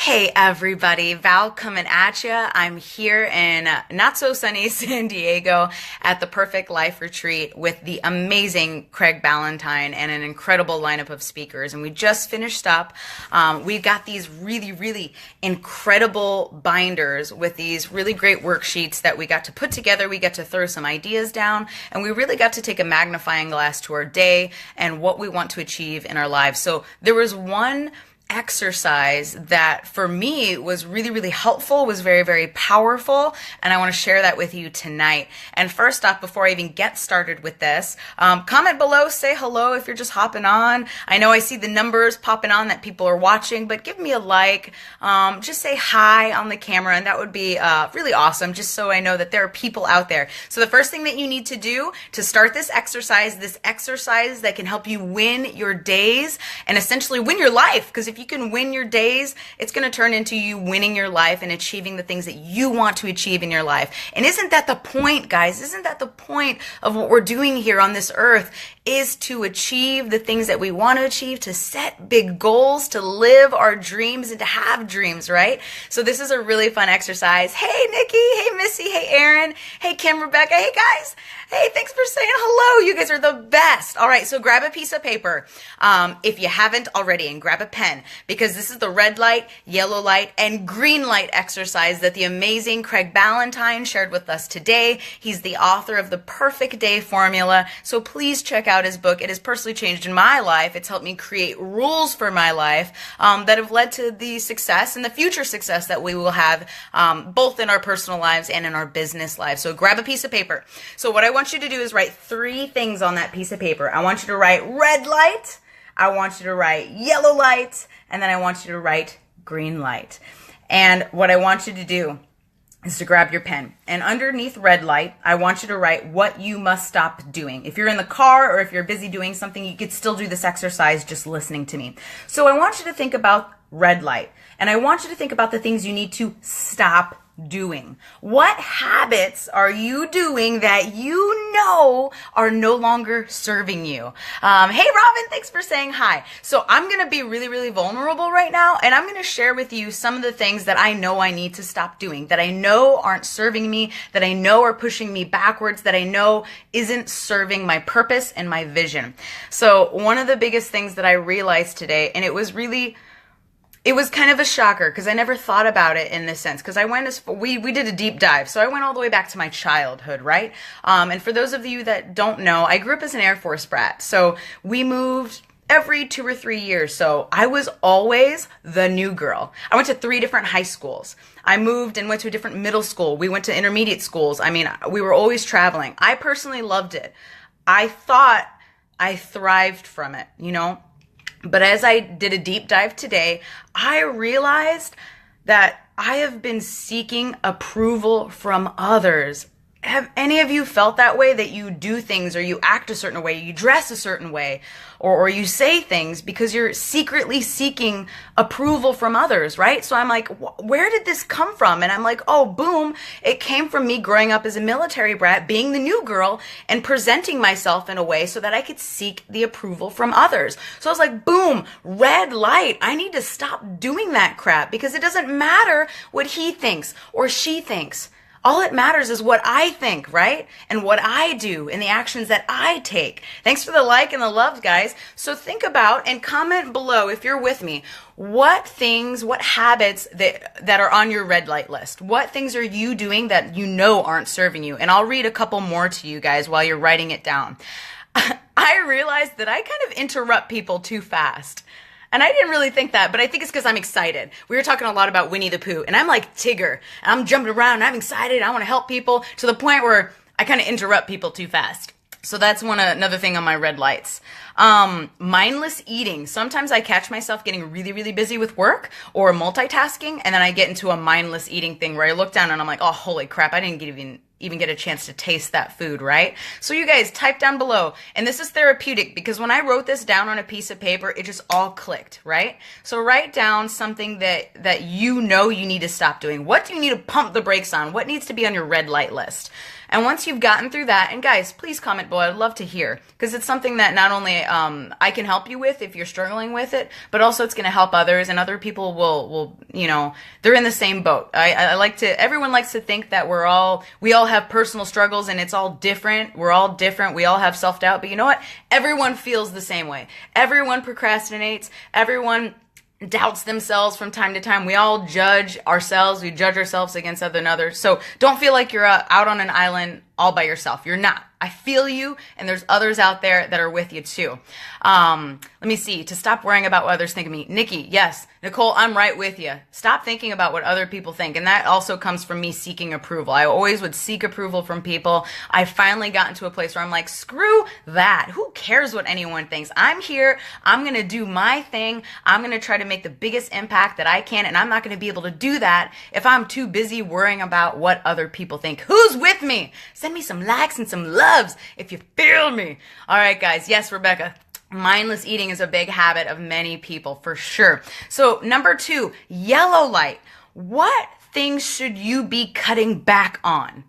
Hey everybody, Val coming at ya. I'm here in not so sunny San Diego at the Perfect Life Retreat with the amazing Craig Ballantyne and an incredible lineup of speakers. And we just finished up. We've got these really incredible binders with these really great worksheets that we got to put together. We got to throw some ideas down, and we really got to take a magnifying glass to our day and what we want to achieve in our lives. So there was one exercise that for me was really helpful, was very powerful, and I want to share that with you tonight. And first off, before I even get started with this, comment below, say hello if you're just hopping on. I know I see the numbers popping on that people are watching, but give me a like, just say hi on the camera, and that would be really awesome, just so I know that there are people out there. So the first thing that you need to do to start this exercise that can help you win your days and essentially win your life, because if you can win your days, it's going to turn into you winning your life and achieving the things that you want to achieve in your life. And isn't that the point, guys? Isn't that the point of what we're doing here on this earth, is to achieve the things that we want to achieve, to set big goals, to live our dreams and to have dreams, right? So this is a really fun exercise. Hey, Nikki. Hey, Missy. Hey, Aaron. Hey, Kim, Rebecca. Hey, guys. Hey, thanks for saying hello. You guys are the best. All right, so grab a piece of paper if you haven't already, and grab a pen, because this is the red light, yellow light, and green light exercise that the amazing Craig Ballantyne shared with us today. He's the author of the Perfect Day Formula, so please check out his book. It has personally changed in my life. It's helped me create rules for my life that have led to the success and the future success that we will have both in our personal lives and in our business lives. So grab a piece of paper. So what I want you to do is write 3 things on that piece of paper. I want you to write red light, I want you to write yellow light, and then I want you to write green light. And what I want you to do is to grab your pen, and underneath red light, I want you to write what you must stop doing. If you're in the car or if you're busy doing something, you could still do this exercise just listening to me. So I want you to think about red light, and I want you to think about the things you need to stop doing. What habits are you doing that you know are no longer serving you? Hey, Robin, thanks for saying hi. So I'm going to be really vulnerable right now, and I'm going to share with you some of the things that I know I need to stop doing, that I know aren't serving me, that I know are pushing me backwards, that I know isn't serving my purpose and my vision. So one of the biggest things that I realized today, and it was kind of a shocker because I never thought about it in this sense, because I went we did a deep dive. So I went all the way back to my childhood, right? And for those of you that don't know, I grew up as an Air Force brat. So we moved every 2 or 3 years. So I was always the new girl. I went to 3 different high schools. I moved and went to a different middle school. We went to intermediate schools. I mean, we were always traveling. I personally loved it. I thought I thrived from it, you know? But as I did a deep dive today, I realized that I have been seeking approval from others. Have any of you felt that way, that you do things or you act a certain way, you dress a certain way, or you say things because you're secretly seeking approval from others, right? So I'm like, where did this come from? And I'm like, oh, boom, it came from me growing up as a military brat, being the new girl and presenting myself in a way so that I could seek the approval from others. So I was like, boom, red light. I need to stop doing that crap, because it doesn't matter what he thinks or she thinks. All it matters is what I think, right? And what I do and the actions that I take. Thanks for the like and the love, guys. So think about and comment below if you're with me. What things, what habits that are on your red light list? What things are you doing that you know aren't serving you? And I'll read a couple more to you guys while you're writing it down. I realized that I kind of interrupt people too fast. And I didn't really think that, but I think it's because I'm excited. We were talking a lot about Winnie the Pooh, and I'm like Tigger. And I'm jumping around, and I'm excited. I want to help people to the point where I kind of interrupt people too fast. So that's another thing on my red lights. Mindless eating. Sometimes I catch myself getting really busy with work or multitasking, and then I get into a mindless eating thing where I look down and I'm like, oh, holy crap, I didn't even get a chance to taste that food, right? So you guys type down below, and this is therapeutic, because when I wrote this down on a piece of paper, it just all clicked, right? So write down something that you know you need to stop doing. What do you need to pump the brakes on? What needs to be on your red light list? And once you've gotten through that, and guys, please comment below. I'd love to hear, because it's something that not only I can help you with if you're struggling with it, but also it's going to help others, and other people will they're in the same boat. Everyone likes to think that we all have personal struggles and it's all different. We're all different. We all have self-doubt, but you know what? Everyone feels the same way. Everyone procrastinates. Everyone doubts themselves from time to time. We all judge ourselves. We judge ourselves against other and others. So don't feel like you're out on an island all by yourself. You're not. I feel you, and there's others out there that are with you too. Let me see. To stop worrying about what others think of me. Nikki, yes. Nicole, I'm right with you. Stop thinking about what other people think. And that also comes from me seeking approval. I always would seek approval from people. I finally got into a place where I'm like, screw that. Who cares what anyone thinks? I'm here. I'm going to do my thing. I'm going to try to make the biggest impact that I can. And I'm not going to be able to do that if I'm too busy worrying about what other people think. Who's with me? Send me some likes and some loves if you feel me. All right, guys. Yes, Rebecca. Mindless eating is a big habit of many people, for sure. So number 2, yellow light. What things should you be cutting back on?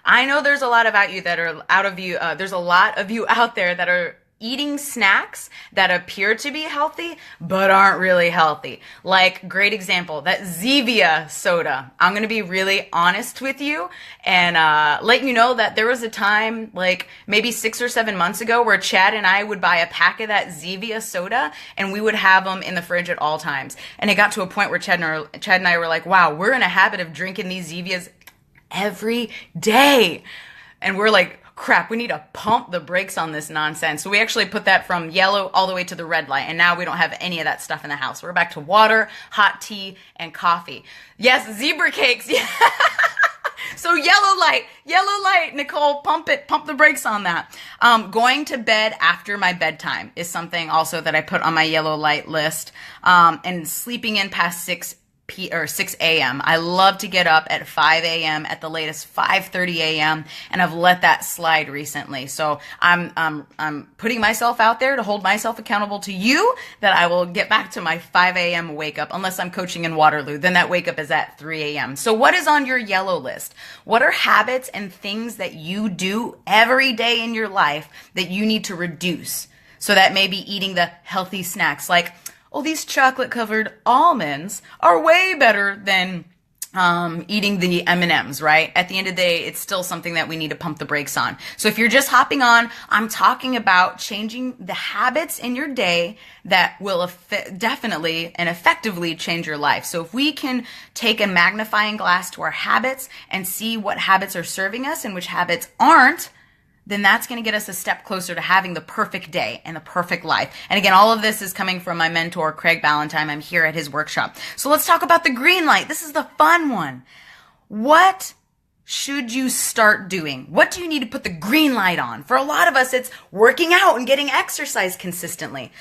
I know there's a lot of there's a lot of you out there that are eating snacks that appear to be healthy but aren't really healthy. Like, great example, that Zevia soda. I'm going to be really honest with you and let you know that there was a time, like maybe 6 or 7 months ago, where Chad and I would buy a pack of that Zevia soda and we would have them in the fridge at all times. And it got to a point where Chad and I were like, wow, we're in a habit of drinking these Zevias every day. And we're like, crap, we need to pump the brakes on this nonsense. So we actually put that from yellow all the way to the red light. And now we don't have any of that stuff in the house. We're back to water, hot tea, and coffee. Yes, zebra cakes. Yeah. So yellow light, Nicole, pump the brakes on that. Going to bed after my bedtime is something also that I put on my yellow light list. And sleeping in past 6 a.m. I love to get up at 5 a.m. at the latest 5:30 a.m. and I've let that slide recently. So I'm putting myself out there to hold myself accountable to you that I will get back to my 5 a.m. wake up, unless I'm coaching in Waterloo. Then that wake up is at 3 a.m. So what is on your yellow list? What are habits and things that you do every day in your life that you need to reduce? So that may be eating the healthy snacks, like, oh, these chocolate-covered almonds are way better than eating the M&Ms, right? At the end of the day, it's still something that we need to pump the brakes on. So if you're just hopping on, I'm talking about changing the habits in your day that will definitely and effectively change your life. So if we can take a magnifying glass to our habits and see what habits are serving us and which habits aren't, then that's going to get us a step closer to having the perfect day and the perfect life. And again, all of this is coming from my mentor, Craig Ballantyne. I'm here at his workshop. So let's talk about the green light. This is the fun one. What should you start doing? What do you need to put the green light on? For a lot of us, it's working out and getting exercise consistently.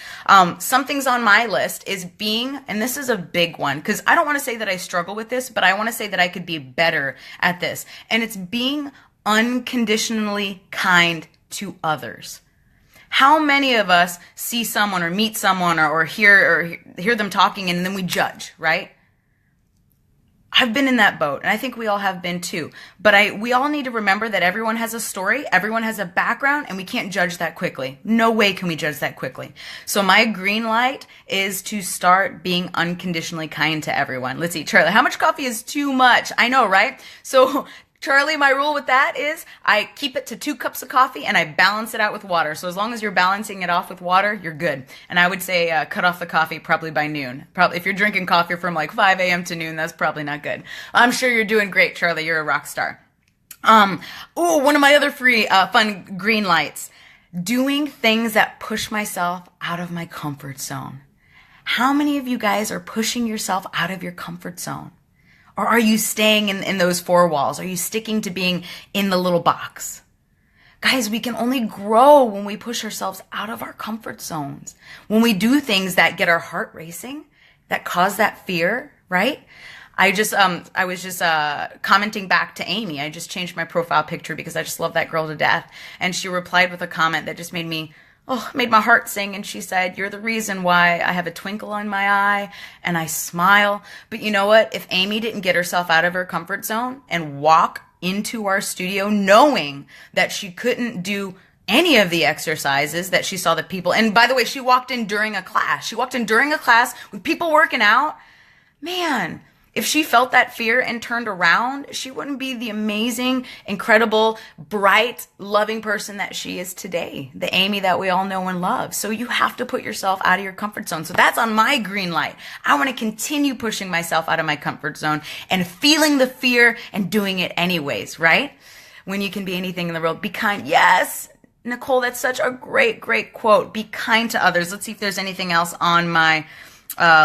Something's on my list is and this is a big one, because I don't want to say that I struggle with this, but I want to say that I could be better at this. And it's being unconditionally kind to others. How many of us see someone or meet someone or hear them talking and then we judge, right? I've been in that boat, and I think we all have been too. But we all need to remember that everyone has a story, everyone has a background, and we can't judge that quickly. No way can we judge that quickly. So my green light is to start being unconditionally kind to everyone. Let's see, Charlie, how much coffee is too much? I know, right? So Charlie, my rule with that is I keep it to 2 cups of coffee and I balance it out with water. So as long as you're balancing it off with water, you're good. And I would say cut off the coffee probably by noon. Probably if you're drinking coffee from like 5 a.m. to noon, that's probably not good. I'm sure you're doing great, Charlie. You're a rock star. One of my other fun green lights. Doing things that push myself out of my comfort zone. How many of you guys are pushing yourself out of your comfort zone? Or are you staying in those 4 walls? Are you sticking to being in the little box? Guys, we can only grow when we push ourselves out of our comfort zones. When we do things that get our heart racing, that cause that fear, right? I was just commenting back to Amy. I just changed my profile picture because I just love that girl to death. And she replied with a comment that just made my heart sing. And she said, "You're the reason why I have a twinkle in my eye and I smile." But you know what? If Amy didn't get herself out of her comfort zone and walk into our studio knowing that she couldn't do any of the exercises that she saw the people. And by the way, she walked in during a class. She walked in during a class with people working out. Man, if she felt that fear and turned around, she wouldn't be the amazing, incredible, bright, loving person that she is today. The Amy that we all know and love. So you have to put yourself out of your comfort zone. So that's on my green light. I want to continue pushing myself out of my comfort zone and feeling the fear and doing it anyways, right? When you can be anything in the world, be kind. Yes, Nicole, that's such a great, great quote. Be kind to others. Let's see if there's anything else on my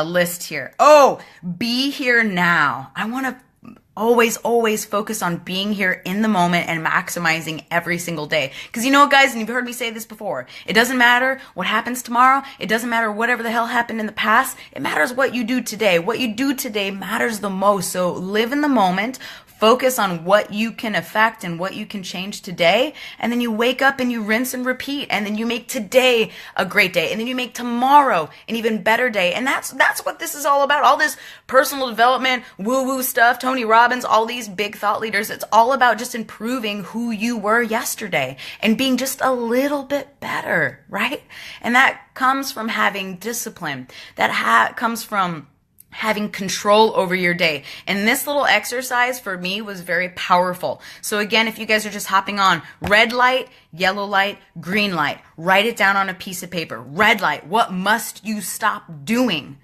list here. Oh, be here now. I want to always focus on being here in the moment and maximizing every single day. Because you know what, guys, and you've heard me say this before, it doesn't matter what happens tomorrow. It doesn't matter whatever the hell happened in the past. It matters what you do today. What you do today matters the most. So live in the moment. Focus on what you can affect and what you can change today. And then you wake up and you rinse and repeat. And then you make today a great day. And then you make tomorrow an even better day. And that's what this is all about. All this personal development, woo-woo stuff, Tony Robbins, all these big thought leaders. It's all about just improving who you were yesterday and being just a little bit better, right? And that comes from having discipline. That comes from having control over your day. And this little exercise for me was very powerful. So again, if you guys are just hopping on, red light, yellow light, green light, write it down on a piece of paper. Red light, what must you stop doing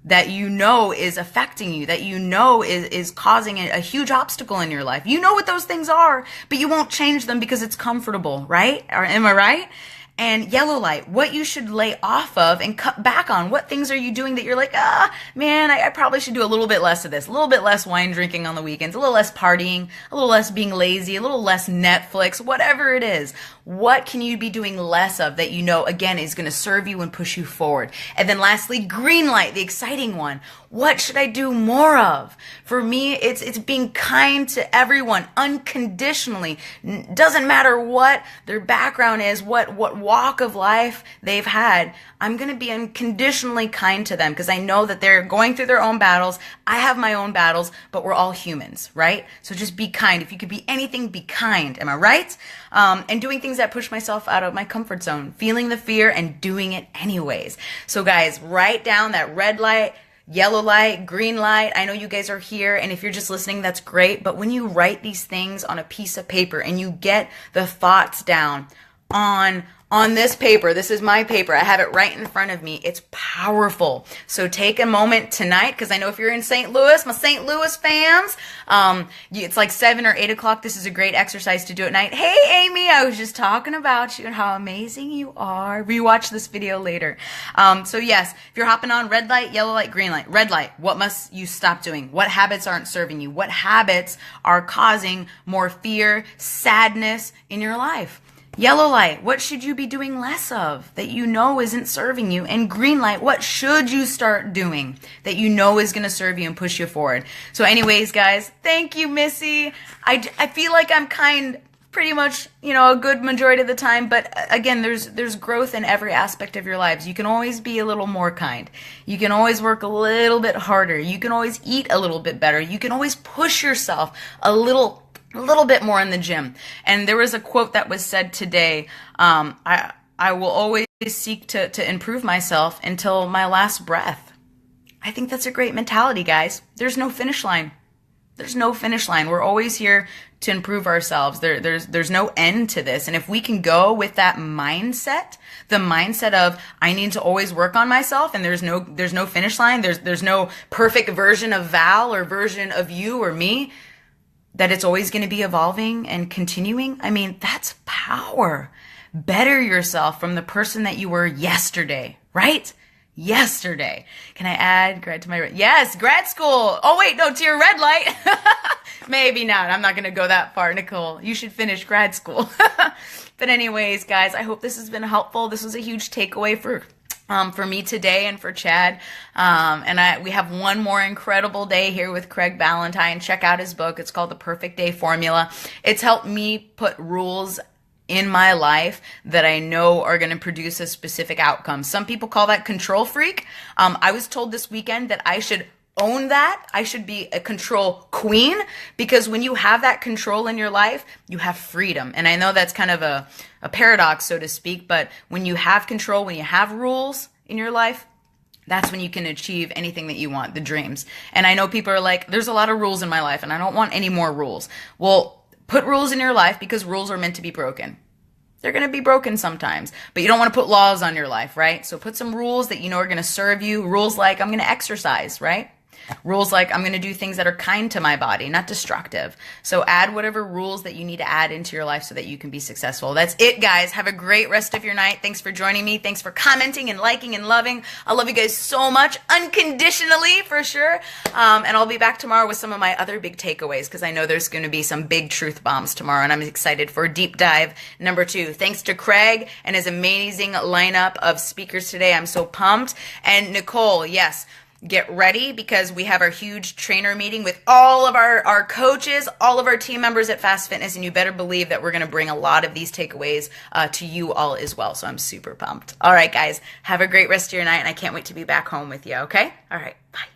that you know is affecting you, that you know is causing a huge obstacle in your life? You know what those things are, but you won't change them because it's comfortable, right? Or am I right? And yellow light, what you should lay off of and cut back on. What things are you doing that you're like, man, I probably should do a little bit less of this, a little bit less wine drinking on the weekends, a little less partying, a little less being lazy, a little less Netflix, whatever it is. What can you be doing less of that you know, again, is going to serve you and push you forward? And then lastly, green light, the exciting one. What should I do more of? For me, it's being kind to everyone unconditionally. Doesn't matter what their background is, what walk of life they've had. I'm going to be unconditionally kind to them because I know that they're going through their own battles. I have my own battles, but we're all humans, right? So just be kind. If you could be anything, be kind. Am I right? And doing things that push myself out of my comfort zone, feeling the fear and doing it anyways. So guys, write down that red light, yellow light, green light. I know you guys are here, and if you're just listening, that's great. But when you write these things on a piece of paper and you get the thoughts down on this paper, this is my paper, I have it right in front of me, it's powerful. So take a moment tonight, because I know if you're in St. Louis, my St. Louis fans, it's like 7 or 8 o'clock. This is a great exercise to do at night. Hey, Amy, I was just talking about you and how amazing you are. Rewatch this video later. So yes, if you're hopping on, red light, yellow light, green light. Red light, what must you stop doing? What habits aren't serving you? What habits are causing more fear, sadness in your life? Yellow light, what should you be doing less of that you know isn't serving you? And green light, what should you start doing that you know is going to serve you and push you forward? So anyways, guys, thank you, Missy. I feel like I'm kind pretty much, a good majority of the time, but again, there's growth in every aspect of your lives. You can always be a little more kind. You can always work a little bit harder. You can always eat a little bit better. You can always push yourself a little bit more in the gym. And there was a quote that was said today, I will always seek to improve myself until my last breath. I think that's a great mentality, guys. There's no finish line. There's no finish line. We're always here to improve ourselves. There's no end to this. And if we can go with that mindset, the mindset of I need to always work on myself, and there's no finish line. There's no perfect version of Val or version of you or me, that it's always going to be evolving and continuing. I mean, that's power. Better yourself from the person that you were yesterday, right? Yesterday. Can I add grad to my, yes, grad school. Oh wait, no, to your red light. Maybe not. I'm not going to go that far, Nicole. You should finish grad school. But anyways, guys, I hope this has been helpful. This was a huge takeaway for me today and for Chad. We have one more incredible day here with Craig Ballantyne. Check out his book. It's called The Perfect Day Formula. It's helped me put rules in my life that I know are going to produce a specific outcome. Some people call that control freak. I was told this weekend that I should own that. I should be a control queen, because when you have that control in your life, you have freedom. And I know that's kind of a paradox, so to speak, but when you have control, when you have rules in your life, that's when you can achieve anything that you want, the dreams. And I know people are like, there's a lot of rules in my life and I don't want any more rules. Well, put rules in your life, because rules are meant to be broken. They're going to be broken sometimes, but you don't want to put laws on your life, right? So put some rules that you know are going to serve you. Rules like, I'm going to exercise, right? Rules like, I'm going to do things that are kind to my body, not destructive. So add whatever rules that you need to add into your life so that you can be successful. That's it, guys. Have a great rest of your night. Thanks for joining me. Thanks for commenting and liking and loving. I love you guys so much, unconditionally, for sure. And I'll be back tomorrow with some of my other big takeaways, because I know there's going to be some big truth bombs tomorrow, and I'm excited for deep dive number 2. Thanks to Craig and his amazing lineup of speakers today. I'm so pumped. And Nicole, yes, get ready, because we have our huge trainer meeting with all of our coaches, all of our team members at Fast Fitness, and you better believe that we're going to bring a lot of these takeaways to you all as well. So I'm super pumped. All right, guys, have a great rest of your night, and I can't wait to be back home with you, okay? All right, bye.